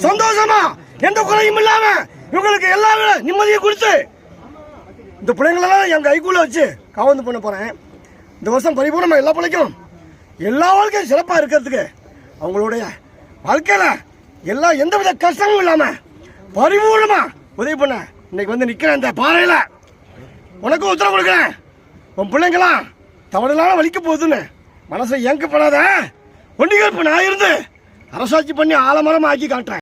சந்தோஷமா எந்த குறையும் இல்லாம இவங்களுக்கு எல்லா நிம்மதியும் கொடுத்து இந்த பிள்ளைங்களெல்லாம் என் கைக்குள்ள வச்சு காவந்து பண்ண போறேன். இந்த வருஷம் பரிபூர்ணமா எல்லா பிள்ளைக்கும் எல்லா வாழ்க்கையும் சிறப்பா இருக்கிறதுக்கு அவங்களுடைய வாழ்க்கையில எல்லா எந்தவித கஷ்டமும் இல்லாம பரிபூர்ணமா உதவி பண்ண இன்னைக்கு வந்து நிக்கிறேன். இந்த பாறையில உனக்கும் உத்தரவு கொடுக்குறேன். உன் பிள்ளைங்களாம் தவறுலாம் வலிக்க போகுதுன்னு மனசை ஏங்கப்படாத ஒண்டிகள் நான் இருந்து அரசாட்சி பண்ணி ஆலமரமா ஆக்கி காட்டுறேன்.